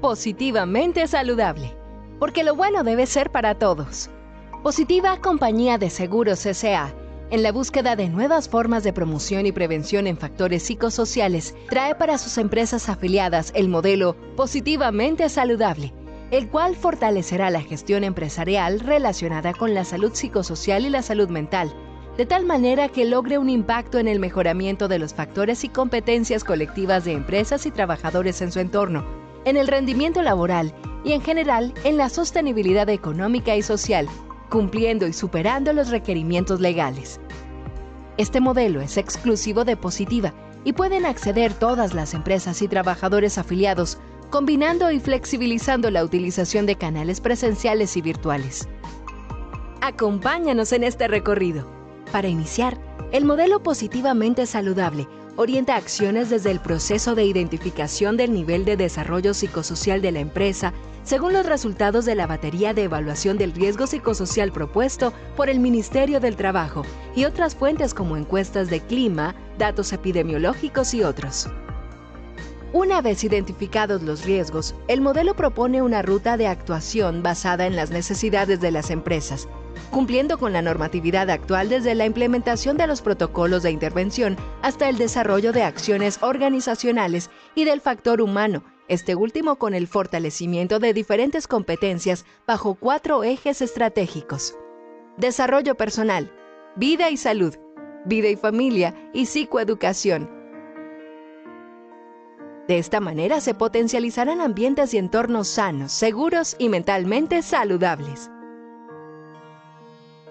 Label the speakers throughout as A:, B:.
A: Positivamente saludable, porque lo bueno debe ser para todos. Positiva Compañía de Seguros S.A., en la búsqueda de nuevas formas de promoción y prevención en factores psicosociales, trae para sus empresas afiliadas el modelo Positivamente Saludable, el cual fortalecerá la gestión empresarial relacionada con la salud psicosocial y la salud mental, de tal manera que logre un impacto en el mejoramiento de los factores y competencias colectivas de empresas y trabajadores en su entorno, en el rendimiento laboral y en general en la sostenibilidad económica y social, cumpliendo y superando los requerimientos legales. Este modelo es exclusivo de Positiva y pueden acceder todas las empresas y trabajadores afiliados, combinando y flexibilizando la utilización de canales presenciales y virtuales. Acompáñanos en este recorrido. Para iniciar, el modelo Positivamente Saludable orienta acciones desde el proceso de identificación del nivel de desarrollo psicosocial de la empresa según los resultados de la batería de evaluación del riesgo psicosocial propuesto por el Ministerio del Trabajo y otras fuentes como encuestas de clima, datos epidemiológicos y otros. Una vez identificados los riesgos, el modelo propone una ruta de actuación basada en las necesidades de las empresas, cumpliendo con la normatividad actual desde la implementación de los protocolos de intervención hasta el desarrollo de acciones organizacionales y del factor humano, este último con el fortalecimiento de diferentes competencias bajo 4 ejes estratégicos: desarrollo personal, vida y salud, vida y familia y psicoeducación. De esta manera se potencializarán ambientes y entornos sanos, seguros y mentalmente saludables.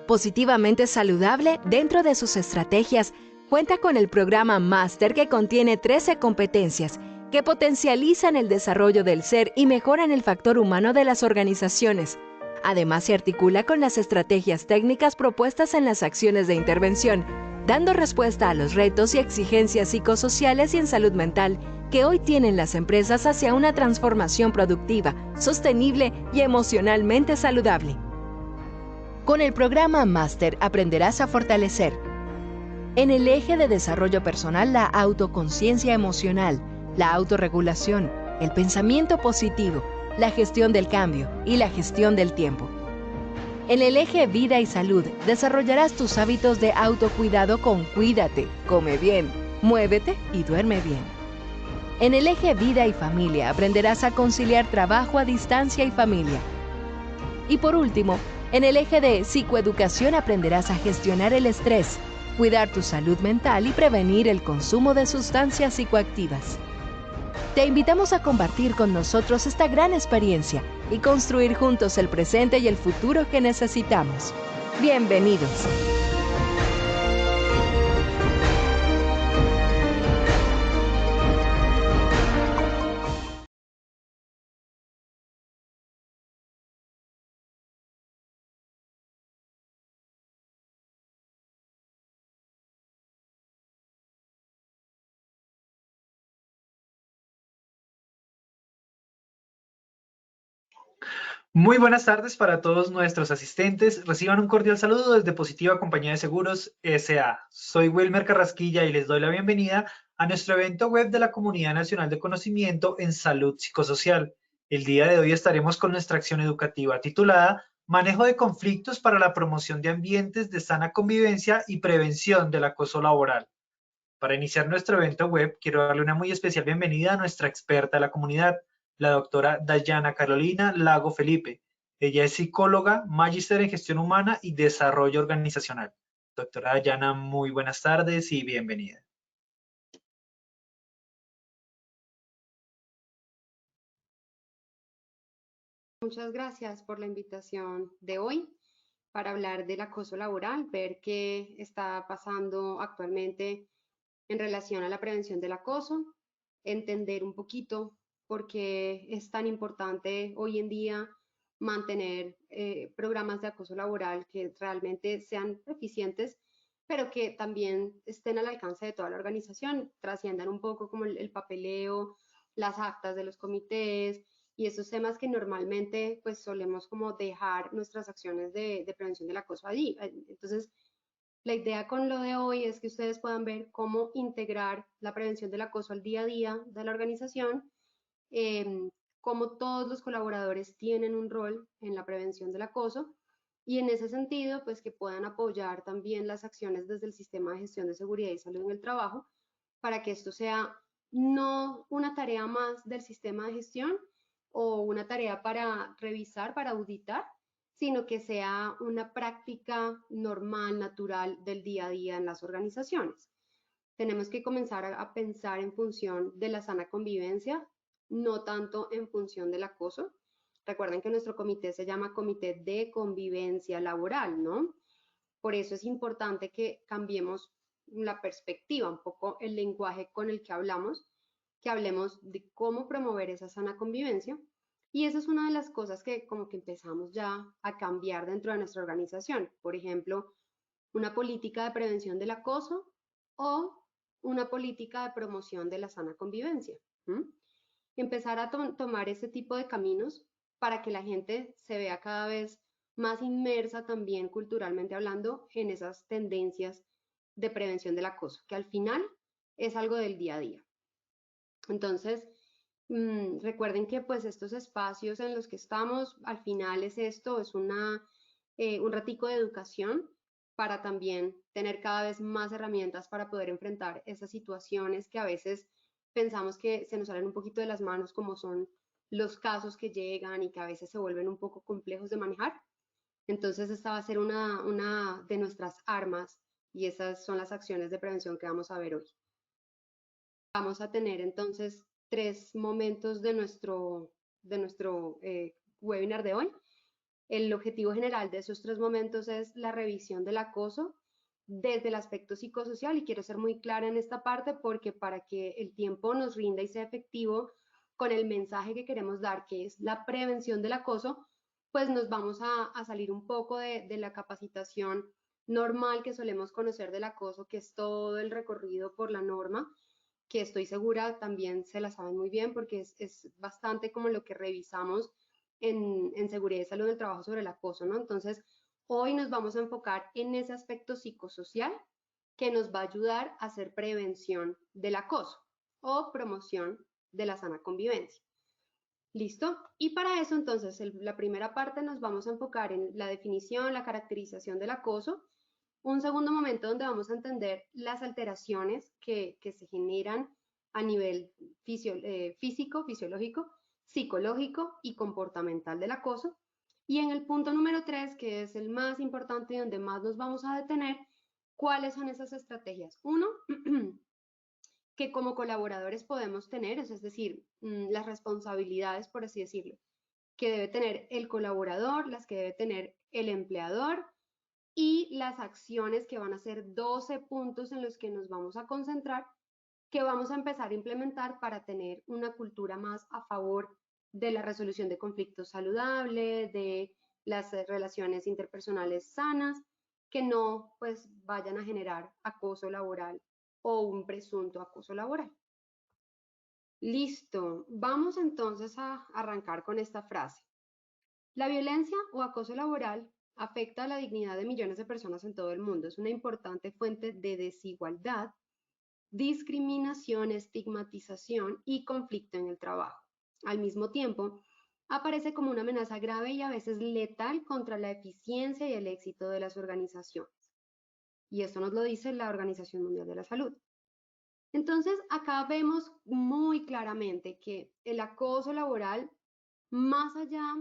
A: Positivamente Saludable, dentro de sus estrategias, cuenta con el programa Máster que contiene 13 competencias que potencializan el desarrollo del ser y mejoran el factor humano de las organizaciones. Además, se articula con las estrategias técnicas propuestas en las acciones de intervención, dando respuesta a los retos y exigencias psicosociales y en salud mental que hoy tienen las empresas hacia una transformación productiva, sostenible y emocionalmente saludable. Con el programa Máster aprenderás a fortalecer en el eje de desarrollo personal la autoconciencia emocional, la autorregulación, el pensamiento positivo, la gestión del cambio y la gestión del tiempo. En el eje vida y salud desarrollarás tus hábitos de autocuidado con Cuídate, come bien, muévete y duerme bien. En el eje vida y familia aprenderás a conciliar trabajo a distancia y familia. Y por último, en el eje de psicoeducación aprenderás a gestionar el estrés, cuidar tu salud mental y prevenir el consumo de sustancias psicoactivas. Te invitamos a compartir con nosotros esta gran experiencia y construir juntos el presente y el futuro que necesitamos. Bienvenidos.
B: Muy buenas tardes para todos nuestros asistentes. Reciban un cordial saludo desde Positiva Compañía de Seguros S.A. Soy Wilmer Carrasquilla y les doy la bienvenida a nuestro evento web de la Comunidad Nacional de Conocimiento en Salud Psicosocial. El día de hoy estaremos con nuestra acción educativa titulada Manejo de conflictos para la promoción de ambientes de sana convivencia y prevención del acoso laboral. Para iniciar nuestro evento web, quiero darle una muy especial bienvenida a nuestra experta de la comunidad, la doctora Dayana Carolina Lago Felipe. Ella es psicóloga, magíster en gestión humana y desarrollo organizacional. Doctora Dayana, muy buenas tardes y bienvenida.
C: Muchas gracias por la invitación de hoy para hablar del acoso laboral, ver qué está pasando actualmente en relación a la prevención del acoso, entender un poquito por qué es tan importante hoy en día mantener programas de acoso laboral que realmente sean eficientes, pero que también estén al alcance de toda la organización, trasciendan un poco como el papeleo, las actas de los comités y esos temas que normalmente pues solemos como dejar nuestras acciones de prevención del acoso allí. Entonces, la idea con lo de hoy es que ustedes puedan ver cómo integrar la prevención del acoso al día a día de la organización, cómo todos los colaboradores tienen un rol en la prevención del acoso y en ese sentido, pues que puedan apoyar también las acciones desde el sistema de gestión de seguridad y salud en el trabajo para que esto sea no una tarea más del sistema de gestión o una tarea para revisar, para auditar, sino que sea una práctica normal, natural del día a día en las organizaciones. Tenemos que comenzar a pensar en función de la sana convivencia, no tanto en función del acoso. Recuerden que nuestro comité se llama Comité de Convivencia Laboral, ¿no? Por eso es importante que cambiemos la perspectiva, un poco el lenguaje con el que hablemos de cómo promover esa sana convivencia. Y esa es una de las cosas que como que empezamos ya a cambiar dentro de nuestra organización. Por ejemplo, una política de prevención del acoso o una política de promoción de la sana convivencia. Empezar a tomar ese tipo de caminos para que la gente se vea cada vez más inmersa también culturalmente hablando en esas tendencias de prevención del acoso, que al final es algo del día a día. Entonces, recuerden que pues estos espacios en los que estamos, al final es esto, es un ratico de educación para también tener cada vez más herramientas para poder enfrentar esas situaciones que a veces pensamos que se nos salen un poquito de las manos, como son los casos que llegan y que a veces se vuelven un poco complejos de manejar. Entonces, esta va a ser una de nuestras armas y esas son las acciones de prevención que vamos a ver hoy. Vamos a tener entonces 3 momentos de nuestro webinar de hoy. El objetivo general de esos 3 momentos es la revisión del acoso desde el aspecto psicosocial, y quiero ser muy clara en esta parte porque para que el tiempo nos rinda y sea efectivo con el mensaje que queremos dar, que es la prevención del acoso, pues nos vamos a salir un poco de la capacitación normal que solemos conocer del acoso, que es todo el recorrido por la norma, que estoy segura también se la saben muy bien porque es bastante como lo que revisamos en seguridad y salud del trabajo sobre el acoso, ¿no? Entonces, hoy nos vamos a enfocar en ese aspecto psicosocial que nos va a ayudar a hacer prevención del acoso o promoción de la sana convivencia. ¿Listo? Y para eso, entonces, la primera parte nos vamos a enfocar en la definición, la caracterización del acoso. Un segundo momento donde vamos a entender las alteraciones que se generan a nivel físico, fisiológico, psicológico y comportamental del acoso. Y en el punto número 3, que es el más importante y donde más nos vamos a detener, ¿cuáles son esas estrategias? Uno, que como colaboradores podemos tener, es decir, las responsabilidades, por así decirlo, que debe tener el colaborador, las que debe tener el empleador, y las acciones que van a ser 12 puntos en los que nos vamos a concentrar, que vamos a empezar a implementar para tener una cultura más a favor de la resolución de conflictos saludable, de las relaciones interpersonales sanas, que no pues vayan a generar acoso laboral o un presunto acoso laboral. Listo, vamos entonces a arrancar con esta frase. La violencia o acoso laboral afecta a la dignidad de millones de personas en todo el mundo. Es una importante fuente de desigualdad, discriminación, estigmatización y conflicto en el trabajo. Al mismo tiempo, aparece como una amenaza grave y a veces letal contra la eficiencia y el éxito de las organizaciones. Y esto nos lo dice la Organización Mundial de la Salud. Entonces, acá vemos muy claramente que el acoso laboral, más allá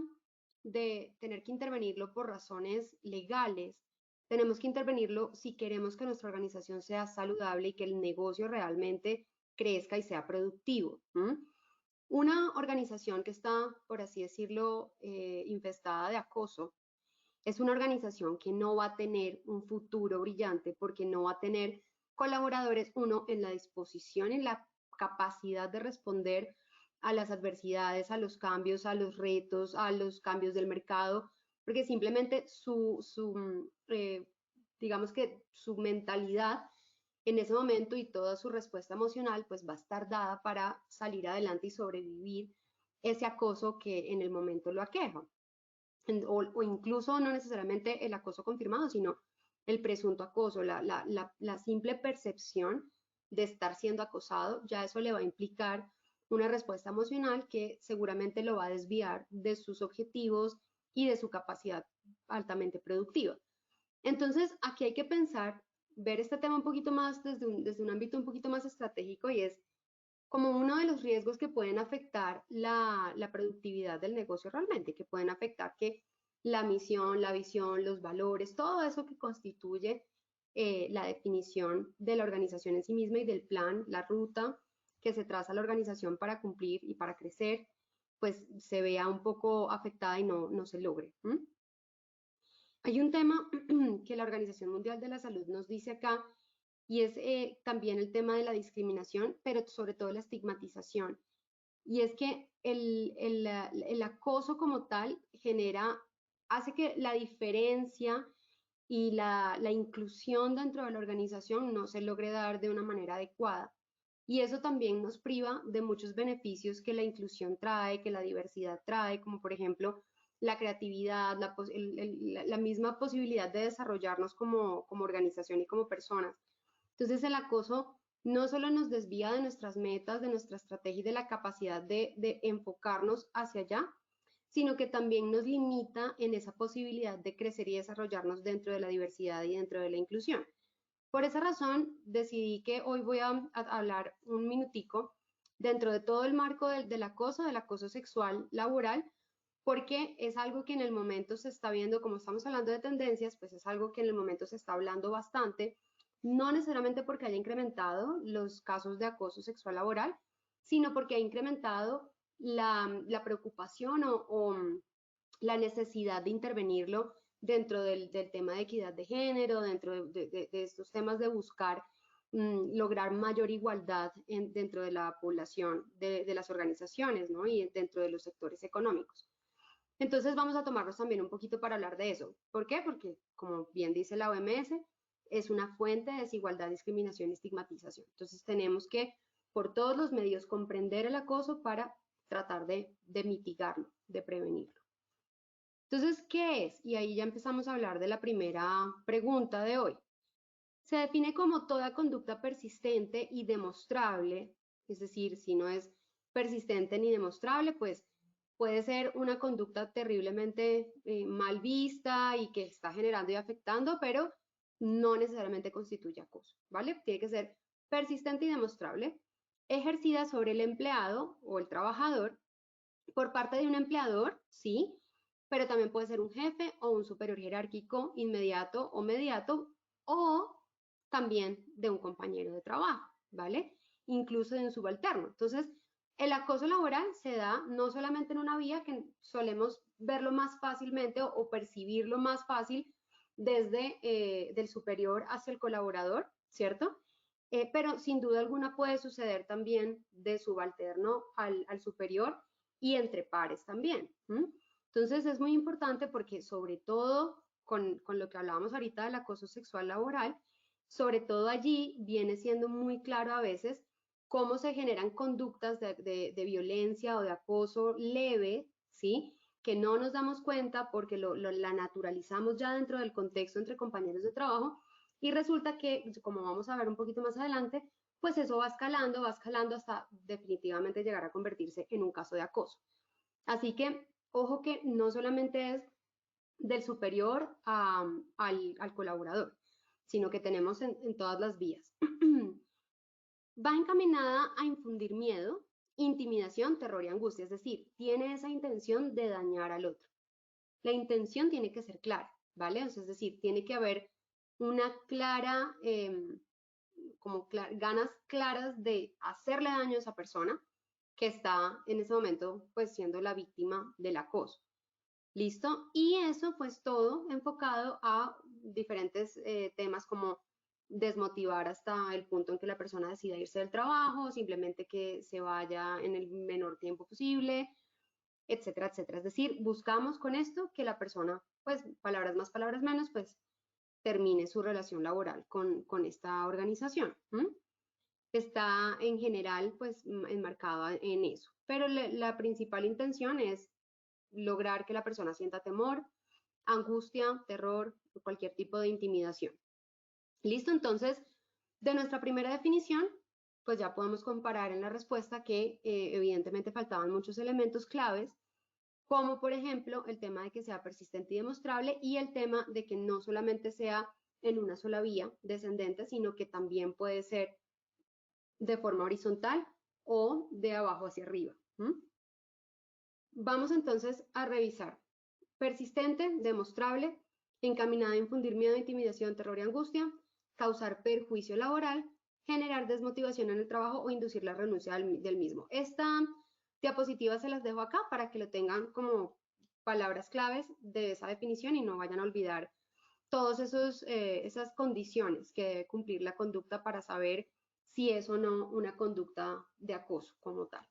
C: de tener que intervenirlo por razones legales, tenemos que intervenirlo si queremos que nuestra organización sea saludable y que el negocio realmente crezca y sea productivo. Una organización que está, por así decirlo, infestada de acoso, es una organización que no va a tener un futuro brillante porque no va a tener colaboradores, uno, en la disposición, en la capacidad de responder a las adversidades, a los cambios, a los retos, a los cambios del mercado, porque simplemente digamos que su mentalidad en ese momento y toda su respuesta emocional pues va a estar dada para salir adelante y sobrevivir ese acoso que en el momento lo aqueja. O incluso no necesariamente el acoso confirmado, sino el presunto acoso, la simple percepción de estar siendo acosado, ya eso le va a implicar una respuesta emocional que seguramente lo va a desviar de sus objetivos y de su capacidad altamente productiva. Entonces, aquí hay que pensar, ver este tema un poquito más desde un ámbito un poquito más estratégico, y es como uno de los riesgos que pueden afectar la productividad del negocio realmente, que pueden afectar que la misión, la visión, los valores, todo eso que constituye la definición de la organización en sí misma y del plan, la ruta que se traza la organización para cumplir y para crecer, pues se vea un poco afectada y no se logre. Hay un tema que la Organización Mundial de la Salud nos dice acá, y es también el tema de la discriminación, pero sobre todo la estigmatización. Y es que el acoso como tal hace que la diferencia y la inclusión dentro de la organización no se logre dar de una manera adecuada. Y eso también nos priva de muchos beneficios que la inclusión trae, que la diversidad trae, como por ejemplo la creatividad, la misma posibilidad de desarrollarnos como organización y como personas. Entonces el acoso no solo nos desvía de nuestras metas, de nuestra estrategia y de la capacidad de enfocarnos hacia allá, sino que también nos limita en esa posibilidad de crecer y desarrollarnos dentro de la diversidad y dentro de la inclusión. Por esa razón, decidí que hoy voy a hablar un minutico dentro de todo el marco del acoso sexual laboral, porque es algo que en el momento se está viendo, como estamos hablando de tendencias, pues es algo que en el momento se está hablando bastante, no necesariamente porque haya incrementado los casos de acoso sexual laboral, sino porque ha incrementado la preocupación o la necesidad de intervenirlo dentro del tema de equidad de género, dentro de estos temas de buscar lograr mayor igualdad dentro de la población de las organizaciones, ¿no? Y dentro de los sectores económicos. Entonces vamos a tomarnos también un poquito para hablar de eso. ¿Por qué? Porque, como bien dice la OMS, es una fuente de desigualdad, discriminación y estigmatización. Entonces tenemos que, por todos los medios, comprender el acoso para tratar de mitigarlo, de prevenirlo. Entonces, ¿qué es? Y ahí ya empezamos a hablar de la primera pregunta de hoy. Se define como toda conducta persistente y demostrable, es decir, si no es persistente ni demostrable, pues puede ser una conducta terriblemente mal vista y que está generando y afectando, pero no necesariamente constituye acoso, ¿vale? Tiene que ser persistente y demostrable, ejercida sobre el empleado o el trabajador por parte de un empleador, sí, pero también puede ser un jefe o un superior jerárquico inmediato o mediato, o también de un compañero de trabajo, ¿vale? Incluso de un subalterno. Entonces, el acoso laboral se da no solamente en una vía que solemos verlo más fácilmente o percibirlo más fácil desde del superior hacia el colaborador, ¿cierto? Pero sin duda alguna puede suceder también de subalterno al superior y entre pares también. Entonces es muy importante porque sobre todo con lo que hablábamos ahorita del acoso sexual laboral, sobre todo allí viene siendo muy claro a veces cómo se generan conductas de violencia o de acoso leve, ¿sí? Que no nos damos cuenta porque la naturalizamos ya dentro del contexto entre compañeros de trabajo, y resulta que, como vamos a ver un poquito más adelante, pues eso va escalando hasta definitivamente llegar a convertirse en un caso de acoso. Así que, ojo que no solamente es del superior al colaborador, sino que tenemos en todas las vías. Va encaminada a infundir miedo, intimidación, terror y angustia, es decir, tiene esa intención de dañar al otro. La intención tiene que ser clara, ¿vale? Es decir, tiene que haber una clara, ganas claras de hacerle daño a esa persona que está en ese momento pues siendo la víctima del acoso. ¿Listo? Y eso pues todo enfocado a diferentes temas como desmotivar hasta el punto en que la persona decida irse del trabajo, simplemente que se vaya en el menor tiempo posible, etcétera, etcétera. Es decir, buscamos con esto que la persona, pues palabras más, palabras menos, pues termine su relación laboral con esta organización. Está en general pues enmarcada en eso. Pero la principal intención es lograr que la persona sienta temor, angustia, terror, cualquier tipo de intimidación. ¿Listo? Entonces, de nuestra primera definición, pues ya podemos comparar en la respuesta que evidentemente faltaban muchos elementos claves, como por ejemplo el tema de que sea persistente y demostrable y el tema de que no solamente sea en una sola vía descendente, sino que también puede ser de forma horizontal o de abajo hacia arriba. Vamos entonces a revisar. Persistente, demostrable, encaminada a infundir miedo, intimidación, terror y angustia, causar perjuicio laboral, generar desmotivación en el trabajo o inducir la renuncia del mismo. Esta diapositiva se las dejo acá para que lo tengan como palabras claves de esa definición y no vayan a olvidar todas esas condiciones que debe cumplir la conducta para saber si es o no una conducta de acoso como tal.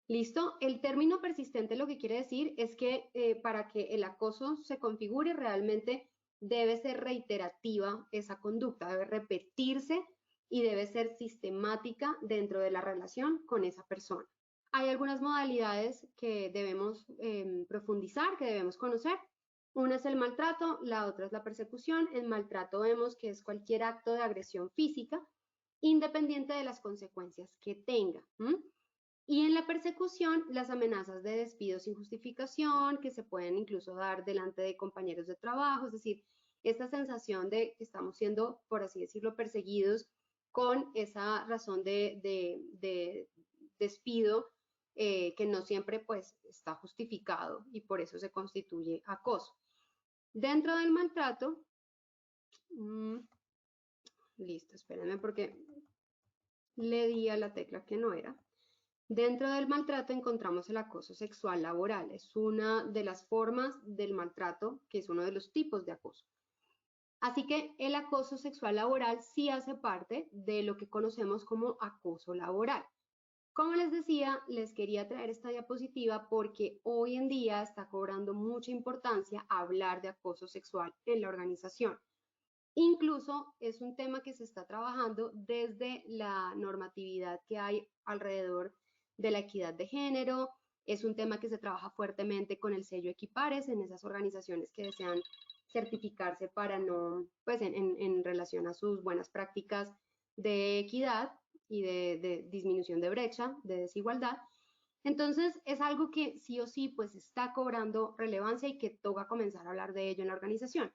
C: ¿Listo? El término persistente lo que quiere decir es que para que el acoso se configure realmente debe ser reiterativa esa conducta, debe repetirse y debe ser sistemática dentro de la relación con esa persona. Hay algunas modalidades que debemos profundizar, que debemos conocer. Una es el maltrato, la otra es la persecución. En maltrato vemos que es cualquier acto de agresión física, independiente de las consecuencias que tenga. Y en la persecución, las amenazas de despido sin justificación, que se pueden incluso dar delante de compañeros de trabajo, es decir, esta sensación de que estamos siendo, por así decirlo, perseguidos con esa razón de despido que no siempre pues está justificado y por eso se constituye acoso. Dentro del maltrato, listo, espérenme porque le di a la tecla que no era. Dentro del maltrato encontramos el acoso sexual laboral. Es una de las formas del maltrato, que es uno de los tipos de acoso. Así que el acoso sexual laboral sí hace parte de lo que conocemos como acoso laboral. Como les decía, les quería traer esta diapositiva porque hoy en día está cobrando mucha importancia hablar de acoso sexual en la organización. Incluso es un tema que se está trabajando desde la normatividad que hay alrededor de la equidad de género. Es un tema que se trabaja fuertemente con el sello Equipares en esas organizaciones que desean certificarse para no, pues en relación a sus buenas prácticas de equidad y de disminución de brecha, de desigualdad. Entonces es algo que sí o sí pues está cobrando relevancia y que toca comenzar a hablar de ello en la organización.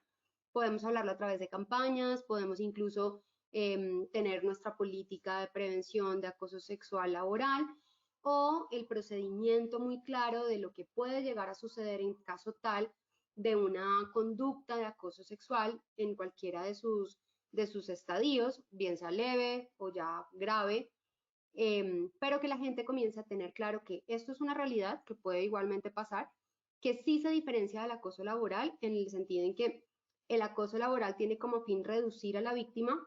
C: Podemos hablarlo a través de campañas, podemos incluso tener nuestra política de prevención de acoso sexual laboral o el procedimiento muy claro de lo que puede llegar a suceder en caso tal de una conducta de acoso sexual en cualquiera de sus estadios, bien sea leve o ya grave, pero que la gente comience a tener claro que esto es una realidad que puede igualmente pasar, que sí se diferencia del acoso laboral en el sentido en que el acoso laboral tiene como fin reducir a la víctima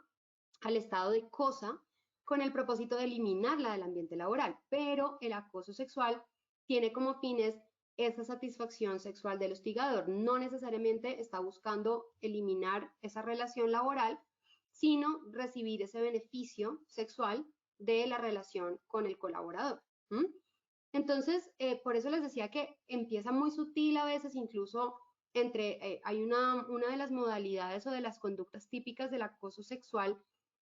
C: al estado de cosa con el propósito de eliminarla del ambiente laboral, pero el acoso sexual tiene como fines esa satisfacción sexual del hostigador. No necesariamente está buscando eliminar esa relación laboral, sino recibir ese beneficio sexual de la relación con el colaborador. Entonces, por eso les decía que empieza muy sutil a veces, incluso hay una de las modalidades o de las conductas típicas del acoso sexual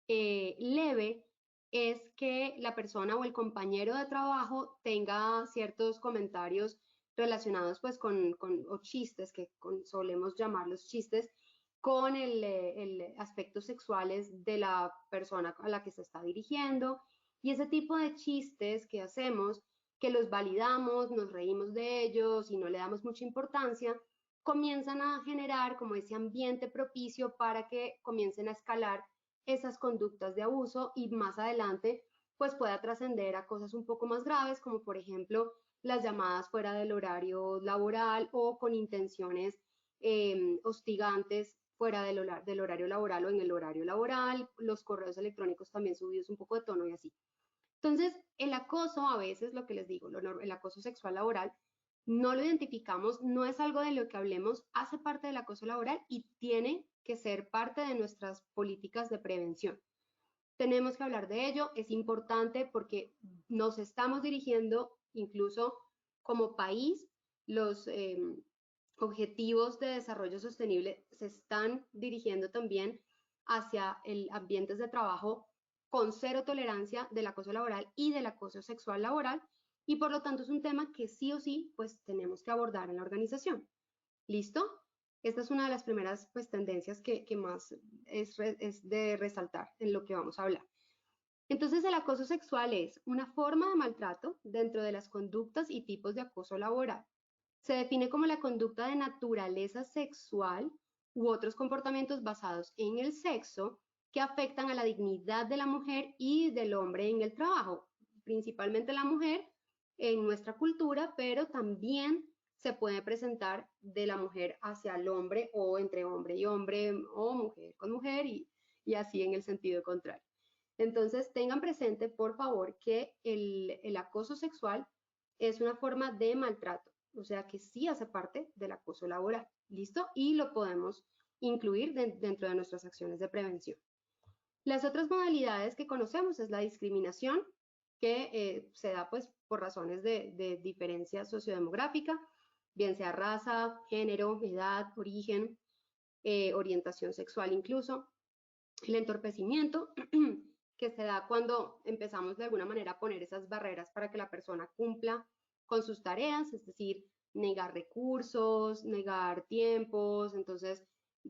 C: leve es que la persona o el compañero de trabajo tenga ciertos comentarios relacionados pues o chistes, que solemos llamarlos chistes, con el aspectos sexuales de la persona a la que se está dirigiendo. Y ese tipo de chistes que hacemos, que los validamos, nos reímos de ellos y no le damos mucha importancia, comienzan a generar como ese ambiente propicio para que comiencen a escalar esas conductas de abuso y más adelante pues pueda trascender a cosas un poco más graves, como por ejemplo las llamadas fuera del horario laboral o con intenciones hostigantes fuera del horario laboral o en el horario laboral, los correos electrónicos también subidos un poco de tono y así. Entonces, el acoso a veces, lo que les digo, el acoso sexual laboral, no lo identificamos, no es algo de lo que hablemos, hace parte del acoso laboral y tiene que ser parte de nuestras políticas de prevención. Tenemos que hablar de ello, es importante porque nos estamos dirigiendo incluso como país, los objetivos de desarrollo sostenible se están dirigiendo también hacia ambientes de trabajo con cero tolerancia del acoso laboral y del acoso sexual laboral, y por lo tanto es un tema que sí o sí pues tenemos que abordar en la organización. ¿Listo? Esta es una de las primeras pues tendencias que más es de resaltar en lo que vamos a hablar. Entonces, el acoso sexual es una forma de maltrato dentro de las conductas y tipos de acoso laboral. Se define como la conducta de naturaleza sexual u otros comportamientos basados en el sexo que afectan a la dignidad de la mujer y del hombre en el trabajo, principalmente la mujer en nuestra cultura, pero también se puede presentar de la mujer hacia el hombre o entre hombre y hombre o mujer con mujer y así en el sentido contrario. Entonces, tengan presente, por favor, que el acoso sexual es una forma de maltrato, o sea que sí hace parte del acoso laboral, ¿listo? Y lo podemos incluir dentro de nuestras acciones de prevención. Las otras modalidades que conocemos es la discriminación, que se da pues por razones de diferencia sociodemográfica, bien sea raza, género, edad, origen, orientación sexual incluso. El entorpecimiento, que se da cuando empezamos de alguna manera a poner esas barreras para que la persona cumpla con sus tareas, es decir, negar recursos, negar tiempos, entonces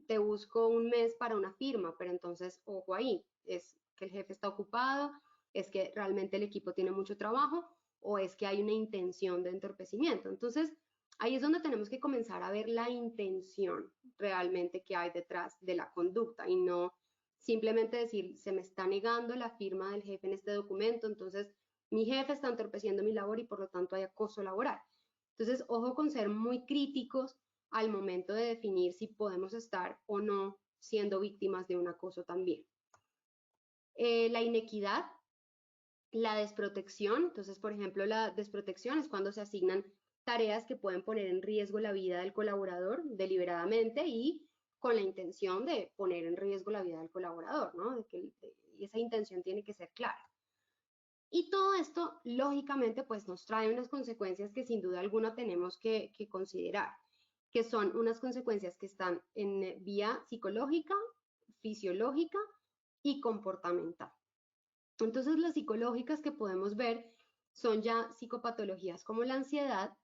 C: te busco un mes para una firma, pero entonces, ojo ahí, es que el jefe está ocupado, es que realmente el equipo tiene mucho trabajo o es que hay una intención de entorpecimiento. Entonces, ahí es donde tenemos que comenzar a ver la intención realmente que hay detrás de la conducta y no simplemente decir, se me está negando la firma del jefe en este documento, entonces mi jefe está entorpeciendo mi labor y por lo tanto hay acoso laboral. Entonces, ojo con ser muy críticos al momento de definir si podemos estar o no siendo víctimas de un acoso también. La inequidad, la desprotección, entonces, por ejemplo, la desprotección es cuando se asignan tareas que pueden poner en riesgo la vida del colaborador deliberadamente y con la intención de poner en riesgo la vida del colaborador, ¿no? Y esa intención tiene que ser clara. Y todo esto, lógicamente, pues nos trae unas consecuencias que sin duda alguna tenemos que considerar, que son unas consecuencias que están en vía psicológica, fisiológica y comportamental. Entonces, las psicológicas que podemos ver son ya psicopatologías como la ansiedad,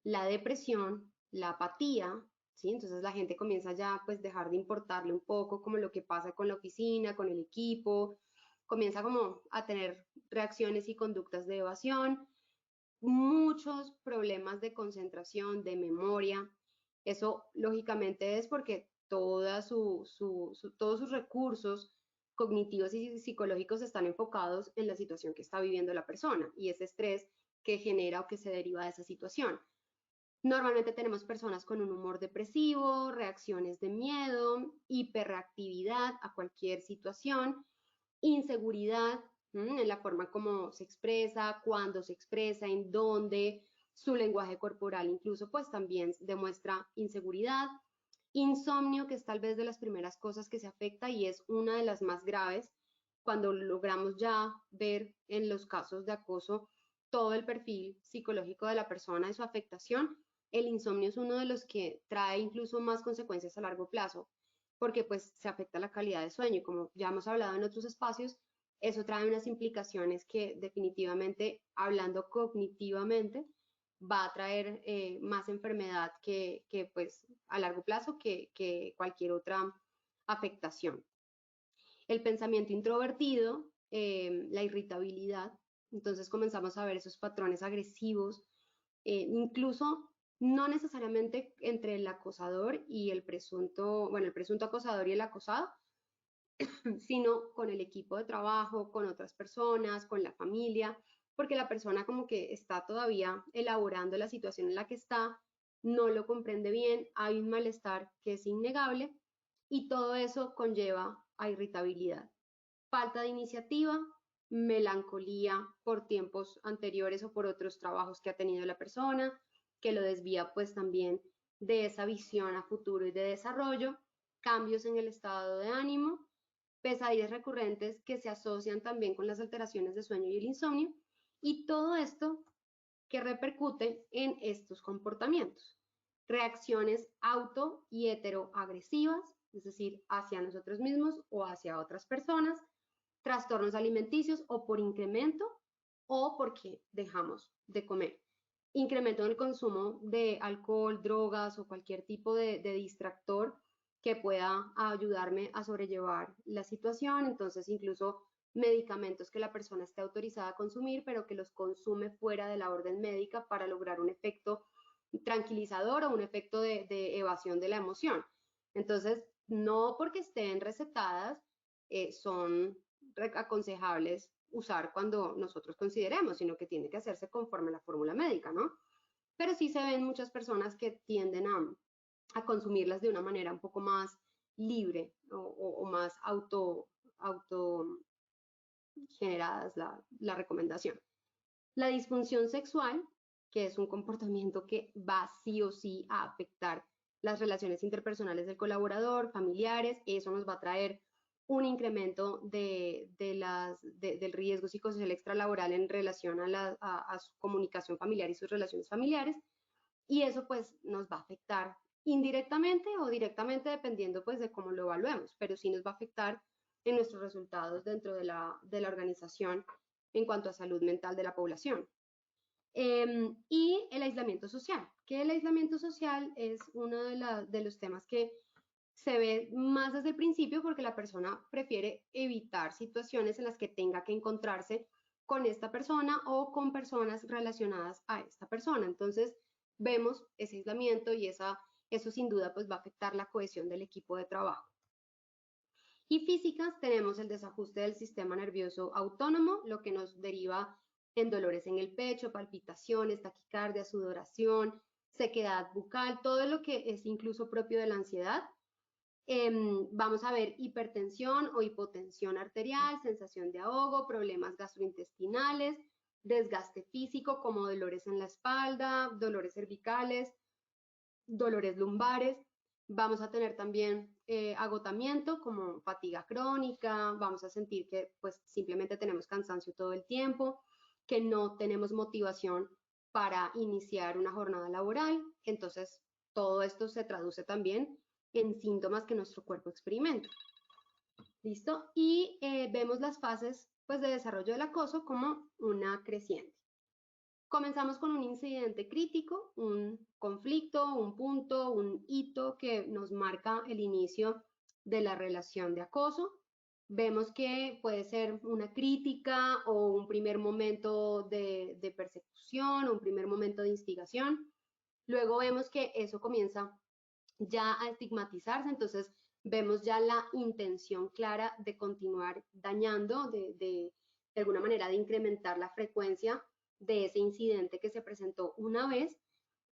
C: la depresión, la apatía, ¿sí? Entonces la gente comienza ya pues dejar de importarle un poco como lo que pasa con la oficina, con el equipo, comienza como a tener reacciones y conductas de evasión, muchos problemas de concentración, de memoria. Eso lógicamente es porque todos sus recursos cognitivos y psicológicos están enfocados en la situación que está viviendo la persona y ese estrés que genera o que se deriva de esa situación. Normalmente tenemos personas con un humor depresivo, reacciones de miedo, hiperreactividad a cualquier situación, inseguridad en la forma como se expresa, cuándo se expresa, en dónde, su lenguaje corporal incluso pues también demuestra inseguridad, insomnio, que es tal vez de las primeras cosas que se afecta y es una de las más graves cuando logramos ya ver en los casos de acoso todo el perfil psicológico de la persona y su afectación. El insomnio es uno de los que trae incluso más consecuencias a largo plazo, porque pues se afecta la calidad de sueño y como ya hemos hablado en otros espacios, eso trae unas implicaciones que definitivamente, hablando cognitivamente, va a traer más enfermedad que pues a largo plazo que cualquier otra afectación. El pensamiento introvertido, la irritabilidad, entonces comenzamos a ver esos patrones agresivos, incluso no necesariamente entre el acosador y el presunto, bueno, el presunto acosador y el acosado, sino con el equipo de trabajo, con otras personas, con la familia, porque la persona como que está todavía elaborando la situación en la que está, no lo comprende bien, hay un malestar que es innegable y todo eso conlleva a irritabilidad, falta de iniciativa, melancolía por tiempos anteriores o por otros trabajos que ha tenido la persona, que lo desvía pues también de esa visión a futuro y de desarrollo, cambios en el estado de ánimo, pesadillas recurrentes que se asocian también con las alteraciones de sueño y el insomnio, y todo esto que repercute en estos comportamientos. Reacciones auto y heteroagresivas, es decir, hacia nosotros mismos o hacia otras personas, trastornos alimenticios o por incremento o porque dejamos de comer. Incremento en el consumo de alcohol, drogas o cualquier tipo de distractor que pueda ayudarme a sobrellevar la situación. Entonces, incluso medicamentos que la persona esté autorizada a consumir, pero que los consume fuera de la orden médica para lograr un efecto tranquilizador o un efecto de evasión de la emoción. Entonces, no porque estén recetadas son aconsejables usar cuando nosotros consideremos, sino que tiene que hacerse conforme a la fórmula médica, ¿no? Pero sí se ven muchas personas que tienden a consumirlas de una manera un poco más libre o más auto generadas la recomendación. La disfunción sexual, que es un comportamiento que va sí o sí a afectar las relaciones interpersonales del colaborador, familiares, eso nos va a traer un incremento del riesgo psicosocial extralaboral en relación a su comunicación familiar y sus relaciones familiares, y eso pues nos va a afectar indirectamente o directamente dependiendo pues de cómo lo evaluemos, pero sí nos va a afectar en nuestros resultados dentro de la organización en cuanto a salud mental de la población. Y el aislamiento social, que el aislamiento social es uno de los temas que se ve más desde el principio porque la persona prefiere evitar situaciones en las que tenga que encontrarse con esta persona o con personas relacionadas a esta persona. Entonces, vemos ese aislamiento y eso sin duda pues va a afectar la cohesión del equipo de trabajo. Y físicas, tenemos el desajuste del sistema nervioso autónomo, lo que nos deriva en dolores en el pecho, palpitaciones, taquicardia, sudoración, sequedad bucal, todo lo que es incluso propio de la ansiedad. Vamos a ver hipertensión o hipotensión arterial, sensación de ahogo, problemas gastrointestinales, desgaste físico como dolores en la espalda, dolores cervicales, dolores lumbares. Vamos a tener también agotamiento como fatiga crónica, vamos a sentir que pues simplemente tenemos cansancio todo el tiempo, que no tenemos motivación para iniciar una jornada laboral. Entonces, todo esto se traduce también en síntomas que nuestro cuerpo experimenta. ¿Listo? Y vemos las fases pues, de desarrollo del acoso como una creciente. Comenzamos con un incidente crítico, un conflicto, un punto, un hito que nos marca el inicio de la relación de acoso. Vemos que puede ser una crítica o un primer momento de persecución o un primer momento de instigación. Luego vemos que eso comienza ya a estigmatizarse, entonces vemos ya la intención clara de continuar dañando, de alguna manera de incrementar la frecuencia de ese incidente que se presentó una vez.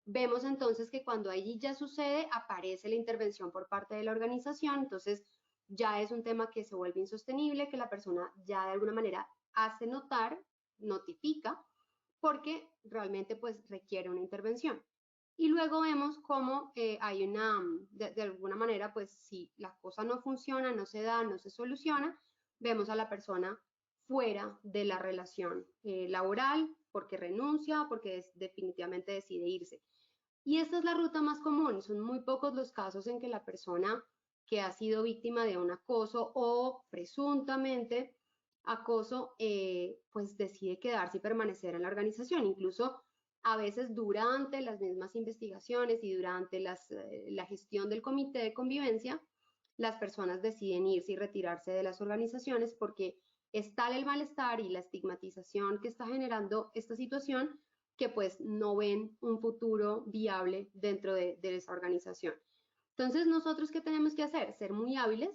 C: Vemos entonces que cuando allí ya sucede, aparece la intervención por parte de la organización, entonces ya es un tema que se vuelve insostenible, que la persona ya de alguna manera hace notar, notifica, porque realmente pues requiere una intervención. Y luego vemos cómo hay de alguna manera, pues si la cosa no funciona, no se da, no se soluciona, vemos a la persona fuera de la relación laboral porque renuncia, porque definitivamente decide irse. Y esta es la ruta más común, son muy pocos los casos en que la persona que ha sido víctima de un acoso o presuntamente acoso, pues decide quedarse y permanecer en la organización. Incluso a veces durante las mismas investigaciones y durante la gestión del comité de convivencia, las personas deciden irse y retirarse de las organizaciones porque es tal el malestar y la estigmatización que está generando esta situación que pues no ven un futuro viable dentro de esa organización. Entonces, nosotros, ¿qué tenemos que hacer? Ser muy hábiles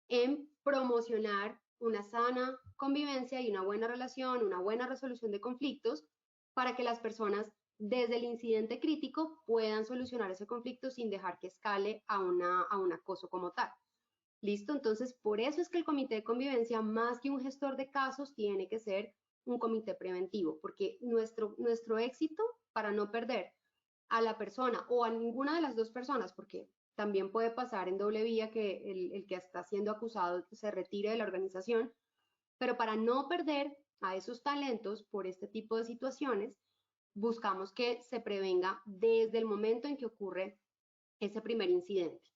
C: en promocionar una sana convivencia y una buena relación, una buena resolución de conflictos para que las personas desde el incidente crítico puedan solucionar ese conflicto sin dejar que escale a un acoso como tal. ¿Listo? Entonces, por eso es que el comité de convivencia, más que un gestor de casos, tiene que ser un comité preventivo, porque nuestro éxito para no perder a la persona o a ninguna de las dos personas, porque también puede pasar en doble vía que el que está siendo acusado se retire de la organización, pero para no perder a esos talentos por este tipo de situaciones, buscamos que se prevenga desde el momento en que ocurre ese primer incidente.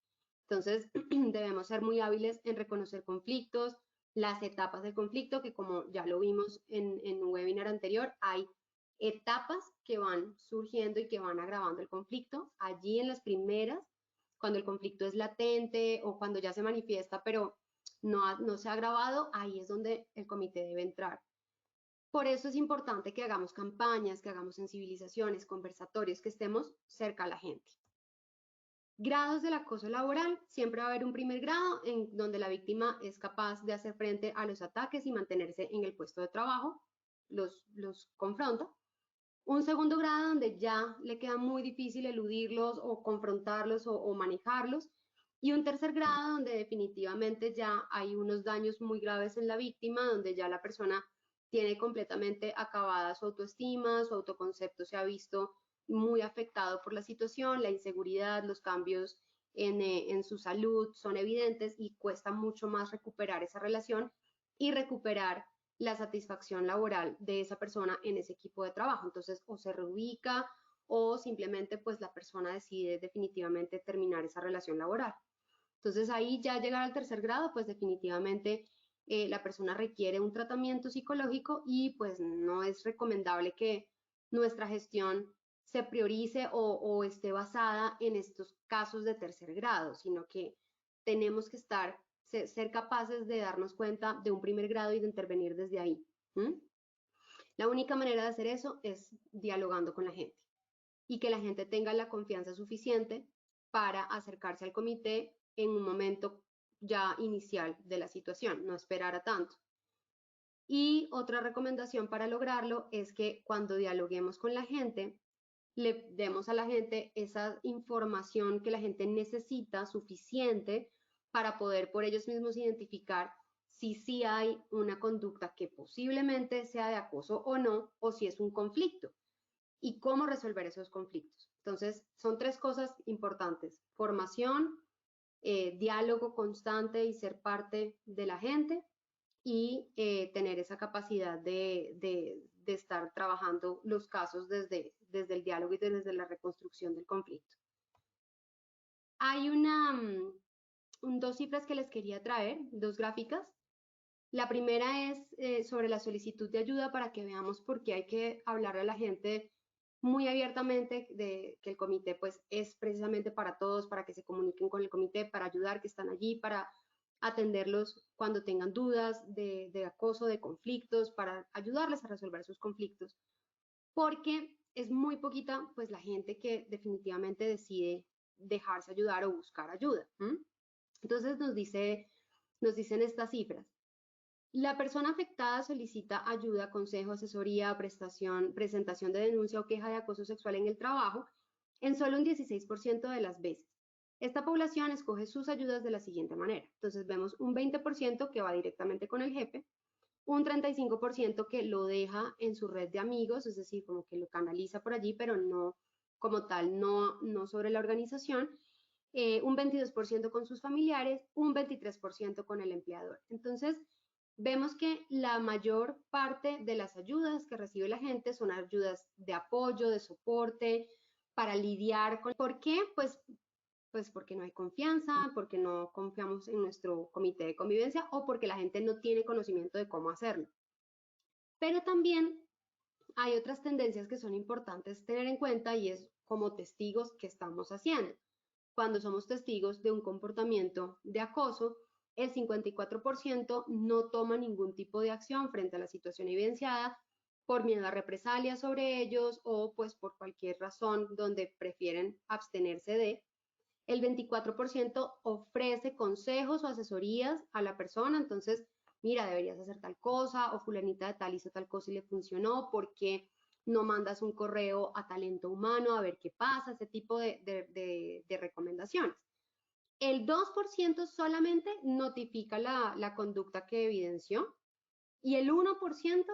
C: Entonces, debemos ser muy hábiles en reconocer conflictos, las etapas del conflicto, que como ya lo vimos en un webinar anterior, hay etapas que van surgiendo y que van agravando el conflicto. Allí en las primeras, cuando el conflicto es latente o cuando ya se manifiesta, pero no se ha agravado, ahí es donde el comité debe entrar. Por eso es importante que hagamos campañas, que hagamos sensibilizaciones, conversatorios, que estemos cerca a la gente. Grados del acoso laboral. Siempre va a haber un primer grado en donde la víctima es capaz de hacer frente a los ataques y mantenerse en el puesto de trabajo, los confronta. Un segundo grado donde ya le queda muy difícil eludirlos o confrontarlos o manejarlos. Y un tercer grado donde definitivamente ya hay unos daños muy graves en la víctima, donde ya la persona tiene completamente acabada su autoestima, su autoconcepto se ha visto muy afectado por la situación, la inseguridad, los cambios en su salud son evidentes y cuesta mucho más recuperar esa relación y recuperar la satisfacción laboral de esa persona en ese equipo de trabajo. Entonces, o se reubica o simplemente pues la persona decide definitivamente terminar esa relación laboral. Entonces, ahí ya llegar al tercer grado, pues definitivamente la persona requiere un tratamiento psicológico y pues no es recomendable que nuestra gestión se priorice o esté basada en estos casos de tercer grado, sino que tenemos que ser capaces de darnos cuenta de un primer grado y de intervenir desde ahí. La única manera de hacer eso es dialogando con la gente y que la gente tenga la confianza suficiente para acercarse al comité en un momento ya inicial de la situación, no esperar a tanto. Y otra recomendación para lograrlo es que cuando dialoguemos con la gente, le demos a la gente esa información que la gente necesita suficiente para poder por ellos mismos identificar si sí hay una conducta que posiblemente sea de acoso o no, o si es un conflicto y cómo resolver esos conflictos. Entonces, son tres cosas importantes: formación, diálogo constante y ser parte de la gente, y tener esa capacidad de estar trabajando los casos desde el diálogo y desde la reconstrucción del conflicto. Hay dos cifras que les quería traer, dos gráficas. La primera es sobre la solicitud de ayuda, para que veamos por qué hay que hablarle a la gente muy abiertamente de que el comité pues es precisamente para todos, para que se comuniquen con el comité, para ayudar, que están allí, para atenderlos cuando tengan dudas de acoso, de conflictos, para ayudarles a resolver sus conflictos, porque es muy poquita pues la gente que definitivamente decide dejarse ayudar o buscar ayuda. Entonces nos dicen estas cifras. La persona afectada solicita ayuda, consejo, asesoría, presentación de denuncia o queja de acoso sexual en el trabajo en solo un 16% de las veces. Esta población escoge sus ayudas de la siguiente manera. Entonces vemos un 20% que va directamente con el jefe, un 35% que lo deja en su red de amigos, es decir, como que lo canaliza por allí, pero no como tal, no sobre la organización, un 22% con sus familiares, un 23% con el empleador. Entonces, vemos que la mayor parte de las ayudas que recibe la gente son ayudas de apoyo, de soporte, para lidiar con... ¿Por qué? Pues porque no hay confianza, porque no confiamos en nuestro comité de convivencia o porque la gente no tiene conocimiento de cómo hacerlo. Pero también hay otras tendencias que son importantes tener en cuenta, y es como testigos que estamos haciendo. Cuando somos testigos de un comportamiento de acoso, el 54% no toma ningún tipo de acción frente a la situación evidenciada por miedo a represalias sobre ellos o pues por cualquier razón donde prefieren abstenerse de. El 24% ofrece consejos o asesorías a la persona, entonces, mira, deberías hacer tal cosa, o fulanita de tal hizo tal cosa y le funcionó, ¿por qué no mandas un correo a talento humano a ver qué pasa? Ese tipo de recomendaciones. El 2% solamente notifica la conducta que evidenció, y el 1%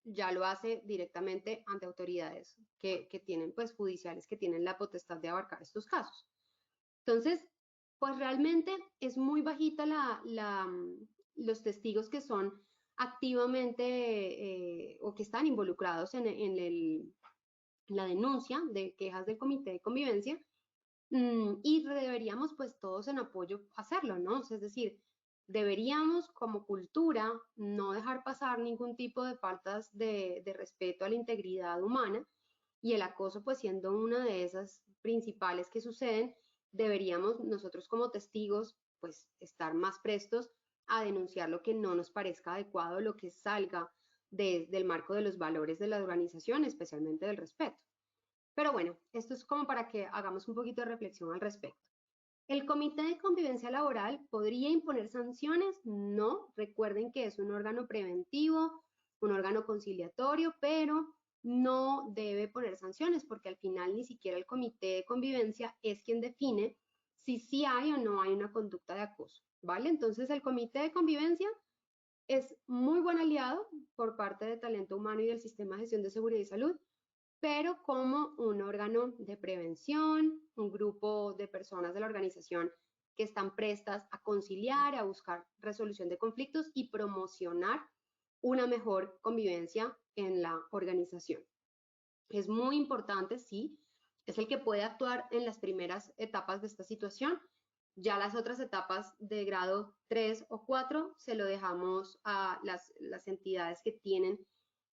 C: ya lo hace directamente ante autoridades que tienen, pues, judiciales, que tienen la potestad de abarcar estos casos. Entonces, pues realmente es muy bajita los testigos que son activamente o que están involucrados en la denuncia de quejas del comité de convivencia, y deberíamos pues todos en apoyo hacerlo, ¿no? Es decir, deberíamos como cultura no dejar pasar ningún tipo de faltas de respeto a la integridad humana, y el acoso pues siendo una de esas principales que suceden, deberíamos nosotros como testigos pues estar más prestos a denunciar lo que no nos parezca adecuado, lo que salga del marco de los valores de la organización, especialmente del respeto. Pero bueno, esto es como para que hagamos un poquito de reflexión al respecto. ¿El Comité de Convivencia Laboral podría imponer sanciones? No, recuerden que es un órgano preventivo, un órgano conciliatorio, pero no debe poner sanciones porque al final ni siquiera el Comité de Convivencia es quien define si sí hay o no hay una conducta de acoso, ¿vale? Entonces el Comité de Convivencia es muy buen aliado por parte de talento humano y del Sistema de Gestión de Seguridad y Salud, pero como un órgano de prevención, un grupo de personas de la organización que están prestas a conciliar, a buscar resolución de conflictos y promocionar una mejor convivencia en la organización. Es muy importante, sí, es el que puede actuar en las primeras etapas de esta situación. Ya las otras etapas de grado 3 o 4 se lo dejamos a las entidades que tienen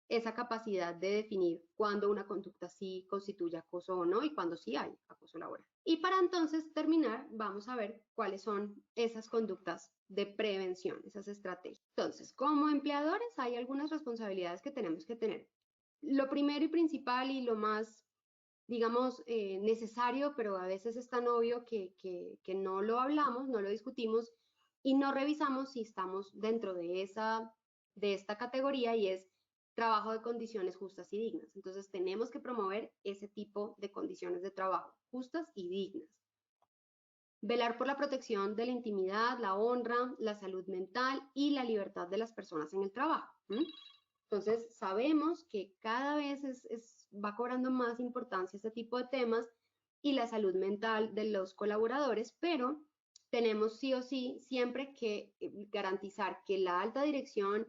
C: esa capacidad de definir cuándo una conducta sí constituye acoso o no y cuándo sí hay acoso laboral. Y para entonces terminar, vamos a ver cuáles son esas conductas de prevención, esas estrategias. Entonces, como empleadores hay algunas responsabilidades que tenemos que tener. Lo primero y principal y lo más, digamos, necesario, pero a veces es tan obvio que no lo hablamos, no lo discutimos y no revisamos si estamos dentro de esta categoría, y es trabajo de condiciones justas y dignas. Entonces tenemos que promover ese tipo de condiciones de trabajo justas y dignas. Velar por la protección de la intimidad, la honra, la salud mental y la libertad de las personas en el trabajo. Entonces sabemos que cada vez va cobrando más importancia este tipo de temas y la salud mental de los colaboradores, pero tenemos sí o sí siempre que garantizar que la alta dirección,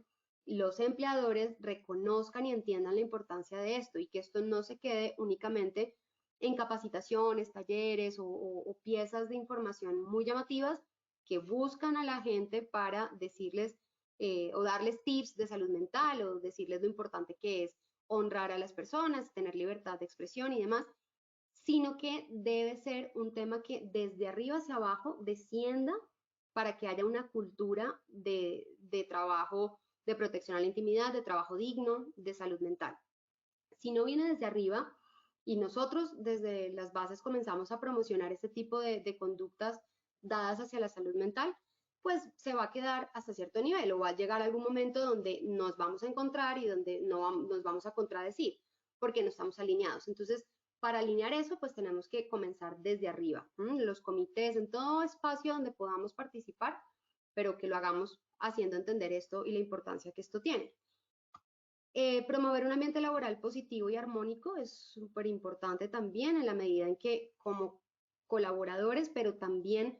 C: los empleadores reconozcan y entiendan la importancia de esto y que esto no se quede únicamente en capacitaciones, talleres o piezas de información muy llamativas que buscan a la gente para decirles o darles tips de salud mental o decirles lo importante que es honrar a las personas, tener libertad de expresión y demás, sino que debe ser un tema que desde arriba hacia abajo descienda para que haya una cultura de trabajo, de protección a la intimidad, de trabajo digno, de salud mental. Si no viene desde arriba y nosotros desde las bases comenzamos a promocionar este tipo de conductas dadas hacia la salud mental, pues se va a quedar hasta cierto nivel o va a llegar algún momento donde nos vamos a encontrar y donde nos vamos a contradecir porque no estamos alineados. Entonces, para alinear eso, pues tenemos que comenzar desde arriba, los comités, en todo espacio donde podamos participar, pero que lo hagamos haciendo entender esto y la importancia que esto tiene. Promover un ambiente laboral positivo y armónico es súper importante también en la medida en que como colaboradores, pero también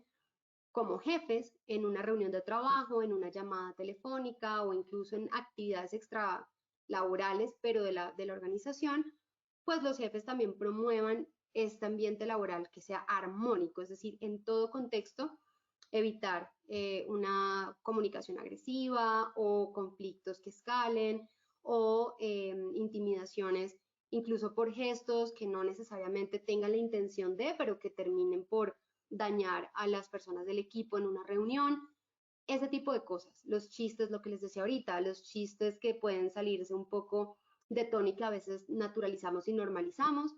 C: como jefes, en una reunión de trabajo, en una llamada telefónica o incluso en actividades extralaborales, pero de la organización, pues los jefes también promuevan este ambiente laboral que sea armónico, es decir, en todo contexto, evitar una comunicación agresiva o conflictos que escalen o intimidaciones, incluso por gestos que no necesariamente tengan la intención de, pero que terminen por dañar a las personas del equipo en una reunión, ese tipo de cosas. Los chistes, lo que les decía ahorita, los chistes que pueden salirse un poco de tono y que a veces naturalizamos y normalizamos.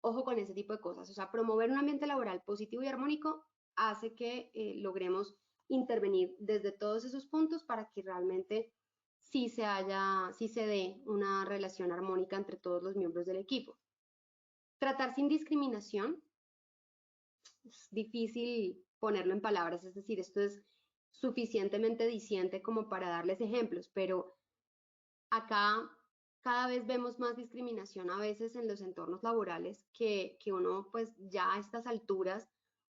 C: Ojo con ese tipo de cosas. O sea, promover un ambiente laboral positivo y armónico hace que logremos intervenir desde todos esos puntos para que realmente sí se dé una relación armónica entre todos los miembros del equipo. Tratar sin discriminación. Es difícil ponerlo en palabras, es decir, esto es suficientemente diciente como para darles ejemplos, pero acá cada vez vemos más discriminación a veces en los entornos laborales que uno pues ya a estas alturas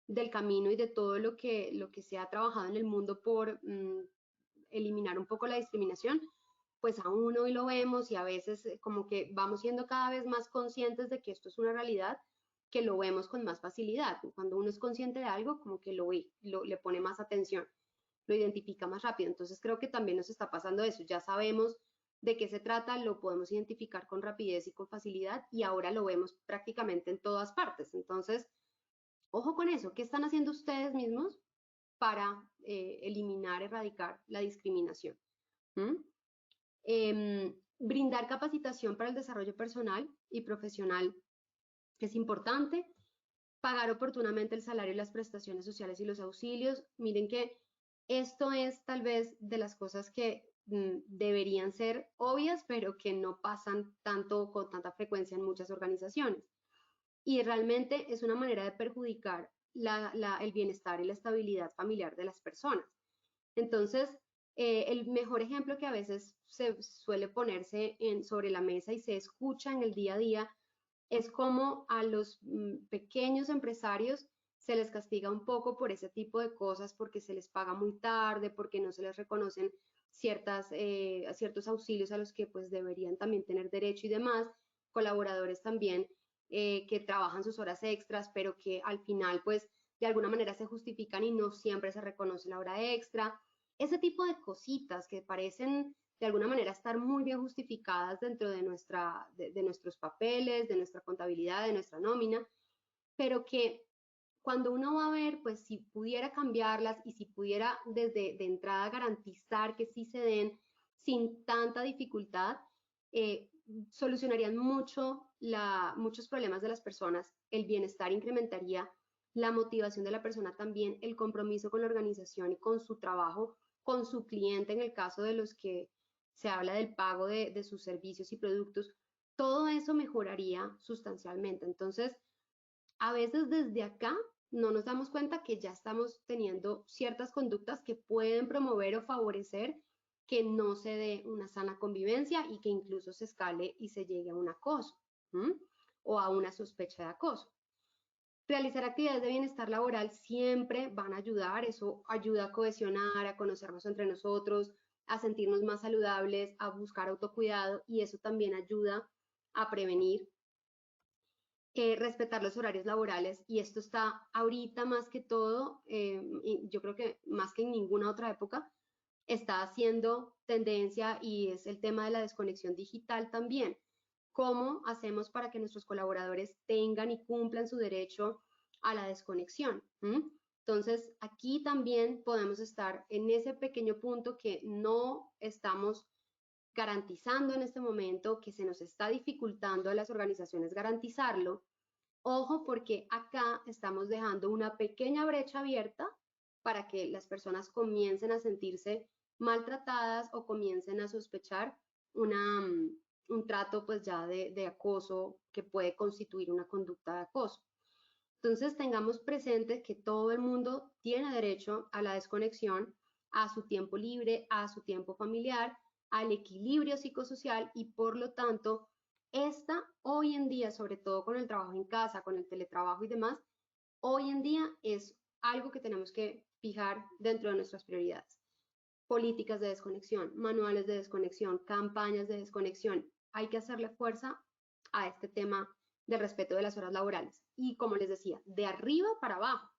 C: del camino y de todo lo que se ha trabajado en el mundo por eliminar un poco la discriminación, pues aún hoy lo vemos y a veces como que vamos siendo cada vez más conscientes de que esto es una realidad, que lo vemos con más facilidad. Cuando uno es consciente de algo, como que le pone más atención. lo identifica más rápido. Entonces creo que también nos está pasando eso, ya sabemos de qué se trata, lo podemos identificar con rapidez y con facilidad y ahora lo vemos prácticamente en todas partes. Entonces, ojo con eso, ¿qué están haciendo ustedes mismos para eliminar, erradicar la discriminación? Brindar capacitación para el desarrollo personal y profesional es importante. Pagar oportunamente el salario y las prestaciones sociales y los auxilios. Miren que esto es tal vez de las cosas que deberían ser obvias, pero que no pasan tanto con tanta frecuencia en muchas organizaciones. Y realmente es una manera de perjudicar el bienestar y la estabilidad familiar de las personas. Entonces, el mejor ejemplo que a veces se suele ponerse sobre la mesa y se escucha en el día a día es como a los pequeños empresarios se les castiga un poco por ese tipo de cosas, porque se les paga muy tarde, porque no se les reconocen ciertos auxilios a los que pues deberían también tener derecho y demás, colaboradores también que trabajan sus horas extras, pero que al final pues de alguna manera se justifican y no siempre se reconoce la hora extra. Ese tipo de cositas que parecen de alguna manera estar muy bien justificadas dentro de nuestros papeles, de nuestra contabilidad, de nuestra nómina, pero que cuando uno va a ver, pues si pudiera cambiarlas y si pudiera desde de entrada garantizar que sí se den sin tanta dificultad, solucionarían muchos problemas de las personas, el bienestar incrementaría, la motivación de la persona también, el compromiso con la organización y con su trabajo, con su cliente en el caso de los que se habla del pago de sus servicios y productos, todo eso mejoraría sustancialmente. Entonces, a veces desde acá no nos damos cuenta que ya estamos teniendo ciertas conductas que pueden promover o favorecer que no se dé una sana convivencia y que incluso se escale y se llegue a un acoso o a una sospecha de acoso. Realizar actividades de bienestar laboral siempre van a ayudar, eso ayuda a cohesionar, a conocernos entre nosotros, a sentirnos más saludables, a buscar autocuidado y eso también ayuda a prevenir. Respetar los horarios laborales y esto está ahorita más que todo, yo creo que más que en ninguna otra época, está haciendo tendencia y es el tema de la desconexión digital también. ¿Cómo hacemos para que nuestros colaboradores tengan y cumplan su derecho a la desconexión? Entonces, aquí también podemos estar en ese pequeño punto que no estamos garantizando en este momento, que se nos está dificultando a las organizaciones garantizarlo. Ojo, porque acá estamos dejando una pequeña brecha abierta para que las personas comiencen a sentirse maltratadas o comiencen a sospechar un trato pues ya de acoso que puede constituir una conducta de acoso. Entonces tengamos presente que todo el mundo tiene derecho a la desconexión, a su tiempo libre, a su tiempo familiar, al equilibrio psicosocial y por lo tanto, esta hoy en día, sobre todo con el trabajo en casa, con el teletrabajo y demás, hoy en día es algo que tenemos que fijar dentro de nuestras prioridades. Políticas de desconexión, manuales de desconexión, campañas de desconexión. Hay que hacerle fuerza a este tema del respeto de las horas laborales. Y como les decía, de arriba para abajo,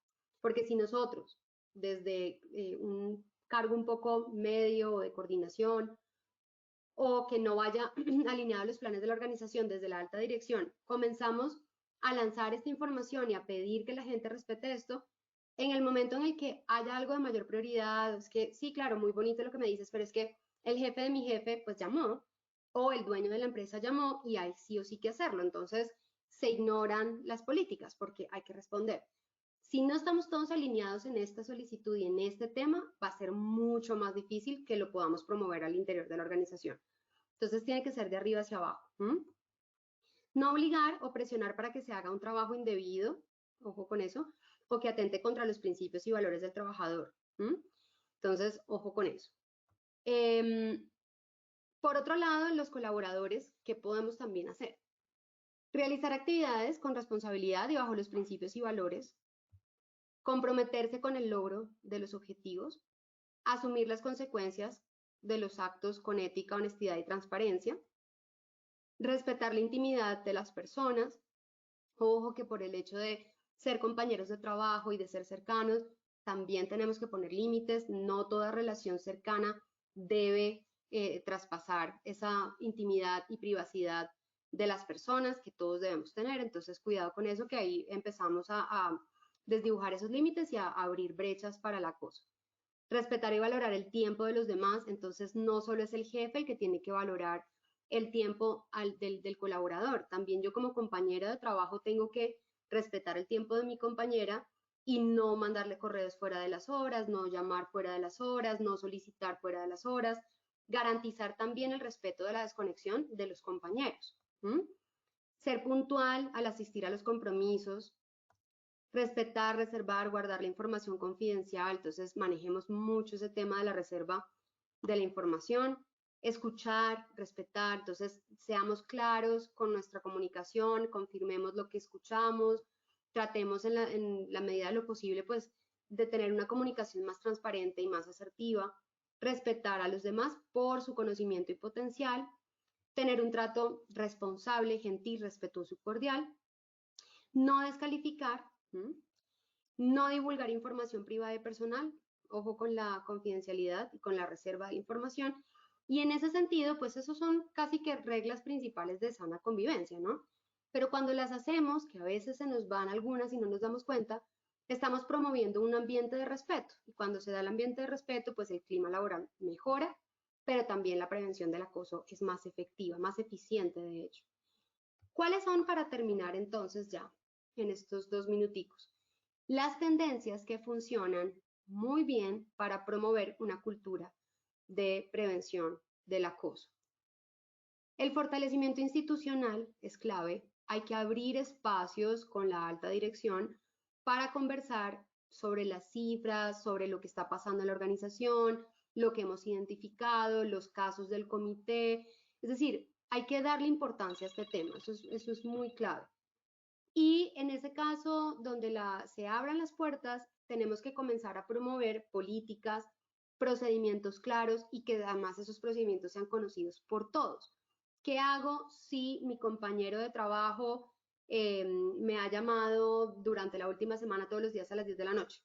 C: porque si nosotros, desde un cargo un poco medio o de coordinación, o que no vaya alineado a los planes de la organización desde la alta dirección, comenzamos a lanzar esta información y a pedir que la gente respete esto, en el momento en el que haya algo de mayor prioridad, es que sí, claro, muy bonito lo que me dices, pero es que el jefe de mi jefe pues llamó, o el dueño de la empresa llamó y hay sí o sí que hacerlo. Entonces se ignoran las políticas porque hay que responder. Si no estamos todos alineados en esta solicitud y en este tema, va a ser mucho más difícil que lo podamos promover al interior de la organización. Entonces tiene que ser de arriba hacia abajo. No obligar o presionar para que se haga un trabajo indebido, ojo con eso, o que atente contra los principios y valores del trabajador. Entonces, ojo con eso. Por otro lado, en los colaboradores, ¿qué podemos también hacer? Realizar actividades con responsabilidad y bajo los principios y valores, comprometerse con el logro de los objetivos, asumir las consecuencias de los actos con ética, honestidad y transparencia, respetar la intimidad de las personas. Ojo que por el hecho de ser compañeros de trabajo y de ser cercanos, también tenemos que poner límites. No toda relación cercana debe traspasar esa intimidad y privacidad de las personas que todos debemos tener. Entonces, cuidado con eso, que ahí empezamos a desdibujar esos límites y a abrir brechas para el acoso. Respetar y valorar el tiempo de los demás. Entonces, no solo es el jefe el que tiene que valorar el tiempo del colaborador. También yo como compañera de trabajo tengo que respetar el tiempo de mi compañera y no mandarle correos fuera de las horas, no llamar fuera de las horas, no solicitar fuera de las horas. Garantizar también el respeto de la desconexión de los compañeros. Ser puntual al asistir a los compromisos. Respetar, reservar, guardar la información confidencial. Entonces, manejemos mucho ese tema de la reserva de la información. Escuchar, respetar. Entonces, seamos claros con nuestra comunicación, confirmemos lo que escuchamos, tratemos en la medida de lo posible, pues, de tener una comunicación más transparente y más asertiva. Respetar a los demás por su conocimiento y potencial. Tener un trato responsable, gentil, respetuoso y cordial. No descalificar. No divulgar información privada y personal. Ojo con la confidencialidad y con la reserva de información. Y en ese sentido, pues esos son casi que reglas principales de sana convivencia, ¿no? Pero cuando las hacemos, que a veces se nos van algunas y no nos damos cuenta, estamos promoviendo un ambiente de respeto. Y cuando se da el ambiente de respeto, pues el clima laboral mejora, pero también la prevención del acoso es más efectiva, más eficiente, de hecho. ¿Cuáles son, para terminar entonces ya en estos 2 minuticos, las tendencias que funcionan muy bien para promover una cultura de prevención del acoso? El fortalecimiento institucional es clave. Hay que abrir espacios con la alta dirección para conversar sobre las cifras, sobre lo que está pasando en la organización, lo que hemos identificado, los casos del comité. Es decir, hay que darle importancia a este tema. Eso es muy clave. Y en ese caso, donde se abran las puertas, tenemos que comenzar a promover políticas, procedimientos claros y que además esos procedimientos sean conocidos por todos. ¿Qué hago si mi compañero de trabajo me ha llamado durante la última semana todos los días a las 10 de la noche?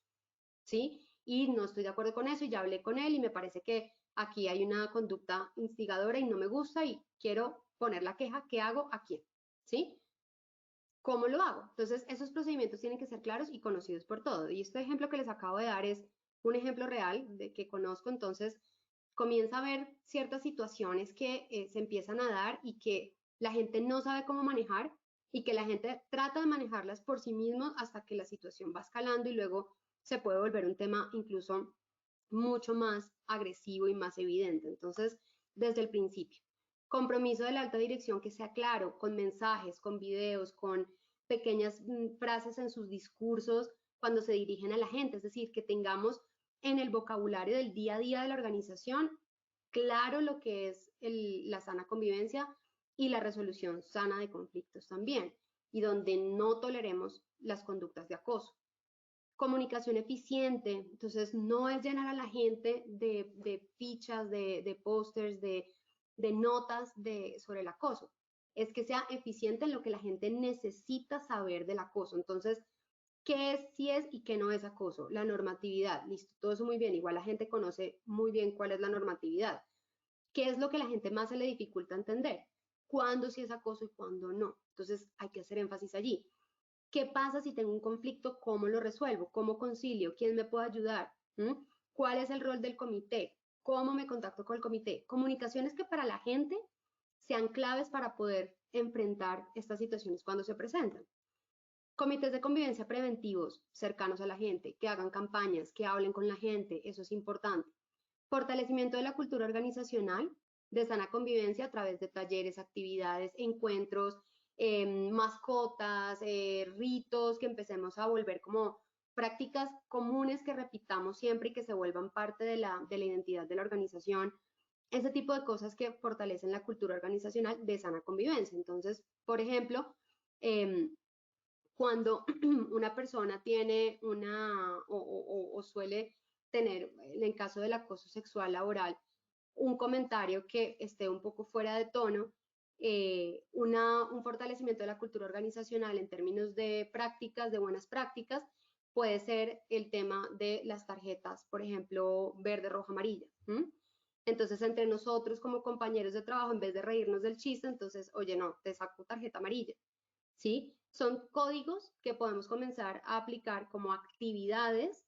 C: ¿Sí? Y no estoy de acuerdo con eso y ya hablé con él y me parece que aquí hay una conducta instigadora y no me gusta y quiero poner la queja. ¿Qué hago? ¿A quién? ¿Sí? ¿Cómo lo hago? Entonces, esos procedimientos tienen que ser claros y conocidos por todos. Y este ejemplo que les acabo de dar es un ejemplo real de que conozco. Entonces, comienza a ver ciertas situaciones que se empiezan a dar y que la gente no sabe cómo manejar y que la gente trata de manejarlas por sí mismo hasta que la situación va escalando y luego se puede volver un tema incluso mucho más agresivo y más evidente. Entonces, desde el principio, compromiso de la alta dirección que sea claro, con mensajes, con videos, con pequeñas frases en sus discursos cuando se dirigen a la gente, es decir, que tengamos en el vocabulario del día a día de la organización claro lo que es la sana convivencia y la resolución sana de conflictos también, y donde no toleremos las conductas de acoso. Comunicación eficiente, entonces no es llenar a la gente de fichas, de pósters, de notas sobre el acoso, es que sea eficiente en lo que la gente necesita saber del acoso. Entonces, ¿qué es, sí es y qué no es acoso? La normatividad, listo, todo eso muy bien, igual la gente conoce muy bien cuál es la normatividad. ¿Qué es lo que a la gente más se le dificulta entender? ¿Cuándo sí es acoso y cuándo no? Entonces, hay que hacer énfasis allí. ¿Qué pasa si tengo un conflicto? ¿Cómo lo resuelvo? ¿Cómo concilio? ¿Quién me puede ayudar? ¿Cuál es el rol del comité? ¿Cómo me contacto con el comité? Comunicaciones que para la gente sean claves para poder enfrentar estas situaciones cuando se presentan. Comités de convivencia preventivos cercanos a la gente, que hagan campañas, que hablen con la gente, eso es importante. Fortalecimiento de la cultura organizacional de sana convivencia a través de talleres, actividades, encuentros, mascotas, ritos, que empecemos a volver como prácticas comunes que repitamos siempre y que se vuelvan parte de la identidad de la organización. Ese tipo de cosas que fortalecen la cultura organizacional de sana convivencia. Entonces, por ejemplo, cuando una persona tiene o suele tener, en caso del acoso sexual laboral, un comentario que esté un poco fuera de tono, un fortalecimiento de la cultura organizacional en términos de prácticas, de buenas prácticas, puede ser el tema de las tarjetas, por ejemplo, verde, roja, amarilla. Entonces, entre nosotros como compañeros de trabajo, en vez de reírnos del chiste, entonces, oye, no, te saco tarjeta amarilla, ¿sí? Son códigos que podemos comenzar a aplicar como actividades,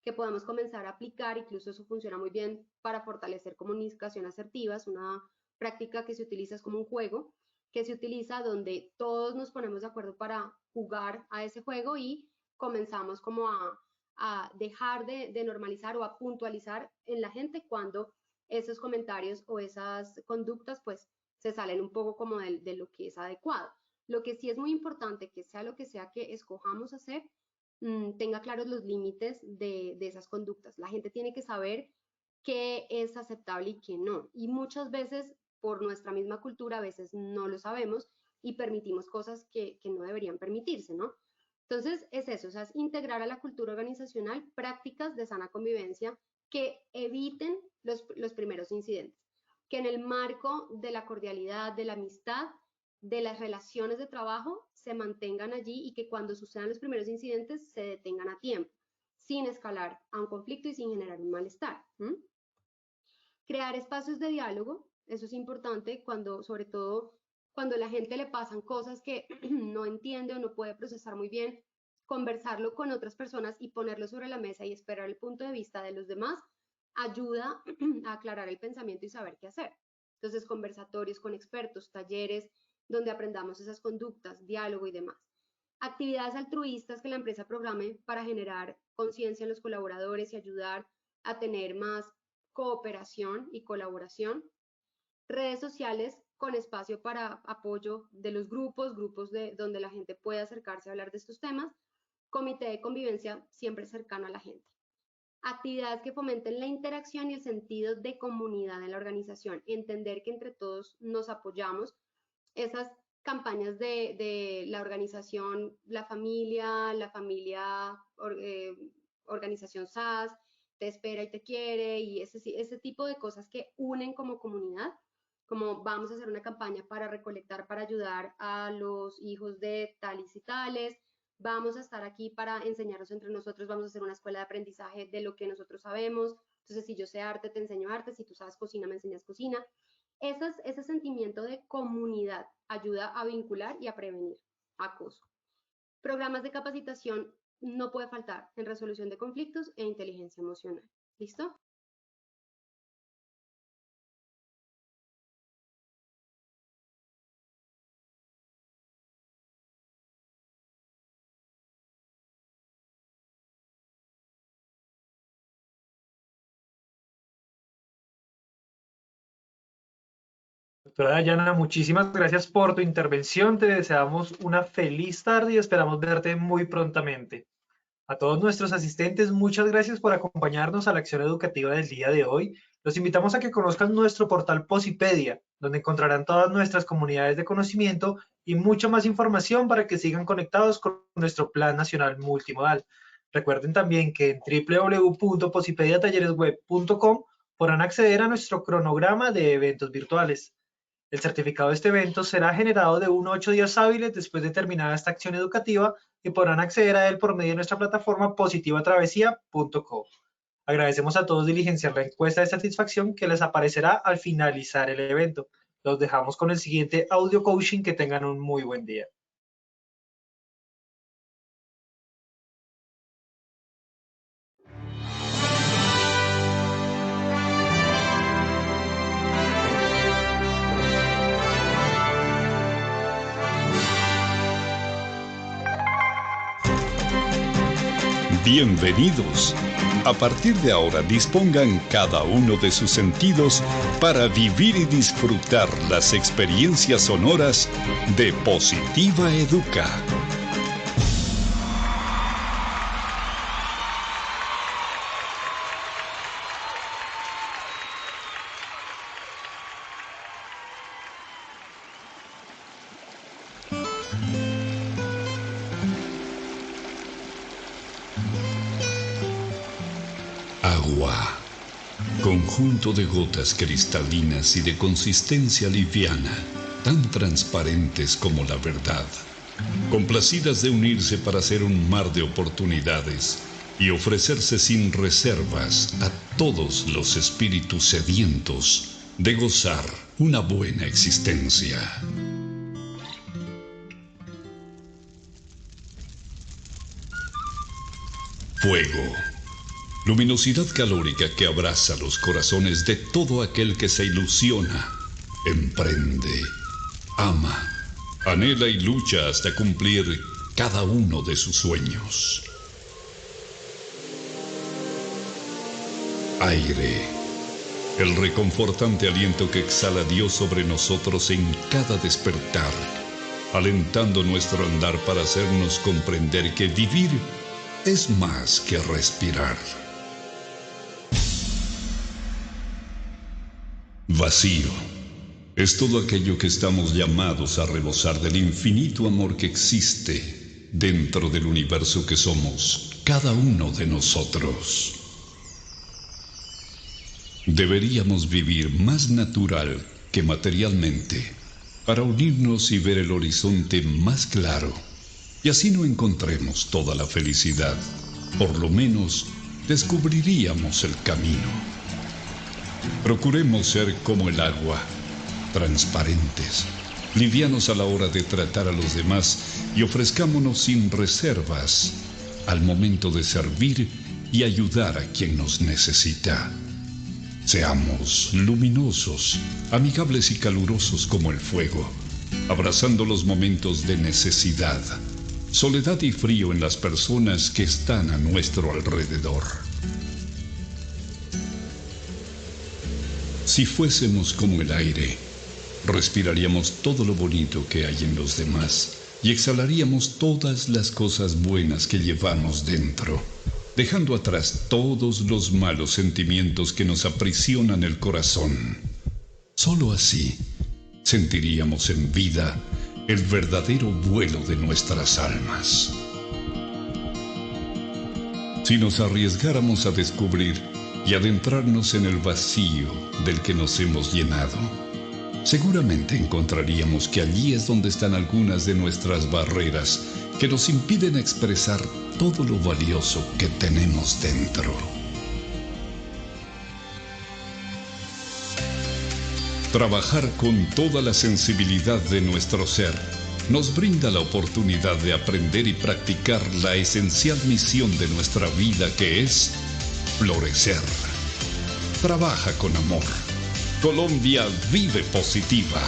C: que podemos comenzar a aplicar, incluso eso funciona muy bien para fortalecer comunicación asertiva, es una práctica que se utiliza como un juego, que se utiliza donde todos nos ponemos de acuerdo para jugar a ese juego y comenzamos como a dejar de normalizar o a puntualizar en la gente cuando esos comentarios o esas conductas pues se salen un poco como de lo que es adecuado. Lo que sí es muy importante que sea lo que sea que escojamos hacer, tenga claros los límites de esas conductas. La gente tiene que saber qué es aceptable y qué no. Y muchas veces por nuestra misma cultura a veces no lo sabemos y permitimos cosas que no deberían permitirse, ¿no? Entonces es eso, o sea, es integrar a la cultura organizacional prácticas de sana convivencia que eviten los primeros incidentes, que en el marco de la cordialidad, de la amistad, de las relaciones de trabajo se mantengan allí y que cuando sucedan los primeros incidentes se detengan a tiempo, sin escalar a un conflicto y sin generar un malestar. Crear espacios de diálogo, eso es importante cuando, sobre todo, cuando a la gente le pasan cosas que no entiende o no puede procesar muy bien, conversarlo con otras personas y ponerlo sobre la mesa y esperar el punto de vista de los demás ayuda a aclarar el pensamiento y saber qué hacer. Entonces, conversatorios con expertos, talleres donde aprendamos esas conductas, diálogo y demás. Actividades altruistas que la empresa programe para generar conciencia en los colaboradores y ayudar a tener más cooperación y colaboración. Redes sociales con espacio para apoyo de los grupos donde la gente puede acercarse a hablar de estos temas. Comité de convivencia siempre cercano a la gente. Actividades que fomenten la interacción y el sentido de comunidad en la organización. Entender que entre todos nos apoyamos. Esas campañas de la organización, la familia organización SAS, te espera y te quiere, y ese tipo de cosas que unen como comunidad, como vamos a hacer una campaña para recolectar, para ayudar a los hijos de tales y tales, vamos a estar aquí para enseñarnos entre nosotros, vamos a hacer una escuela de aprendizaje de lo que nosotros sabemos, entonces si yo sé arte, te enseño arte, si tú sabes cocina, me enseñas cocina. Ese sentimiento de comunidad ayuda a vincular y a prevenir acoso. Programas de capacitación no puede faltar en resolución de conflictos e inteligencia emocional. ¿Listo?
B: Doctora Dayana, muchísimas gracias por tu intervención. Te deseamos una feliz tarde y esperamos verte muy prontamente. A todos nuestros asistentes, muchas gracias por acompañarnos a la acción educativa del día de hoy. Los invitamos a que conozcan nuestro portal Posipedia, donde encontrarán todas nuestras comunidades de conocimiento y mucha más información para que sigan conectados con nuestro Plan Nacional Multimodal. Recuerden también que en www.posipediatalleresweb.com podrán acceder a nuestro cronograma de eventos virtuales. El certificado de este evento será generado de 1 a 8 días hábiles después de terminada esta acción educativa y podrán acceder a él por medio de nuestra plataforma positivatravesía.co. Agradecemos a todos diligenciar la encuesta de satisfacción que les aparecerá al finalizar el evento. Los dejamos con el siguiente audio coaching. Que tengan un muy buen día.
D: Bienvenidos. A partir de ahora dispongan cada uno de sus sentidos para vivir y disfrutar las experiencias sonoras de Positiva Educa. Agua. Conjunto de gotas cristalinas y de consistencia liviana, tan transparentes como la verdad, complacidas de unirse para hacer un mar de oportunidades y ofrecerse sin reservas a todos los espíritus sedientos de gozar una buena existencia. Fuego. Luminosidad calórica que abraza los corazones de todo aquel que se ilusiona, emprende, ama, anhela y lucha hasta cumplir cada uno de sus sueños. Aire. El reconfortante aliento que exhala Dios sobre nosotros en cada despertar, alentando nuestro andar para hacernos comprender que vivir es más que respirar. Vacío. Es todo aquello que estamos llamados a rebosar del infinito amor que existe dentro del universo que somos cada uno de nosotros. Deberíamos vivir más natural que materialmente para unirnos y ver el horizonte más claro, y así no encontremos toda la felicidad. Por lo menos descubriríamos el camino. Procuremos ser como el agua, transparentes, livianos a la hora de tratar a los demás y ofrezcámonos sin reservas al momento de servir y ayudar a quien nos necesita. Seamos luminosos, amigables y calurosos como el fuego, abrazando los momentos de necesidad, soledad y frío en las personas que están a nuestro alrededor. Si fuésemos como el aire, respiraríamos todo lo bonito que hay en los demás y exhalaríamos todas las cosas buenas que llevamos dentro, dejando atrás todos los malos sentimientos que nos aprisionan el corazón. Solo así sentiríamos en vida el verdadero vuelo de nuestras almas. Si nos arriesgáramos a descubrir y adentrarnos en el vacío del que nos hemos llenado, seguramente encontraríamos que allí es donde están algunas de nuestras barreras que nos impiden expresar todo lo valioso que tenemos dentro. Trabajar con toda la sensibilidad de nuestro ser nos brinda la oportunidad de aprender y practicar la esencial misión de nuestra vida, que es florecer. Trabaja con amor. Colombia vive positiva.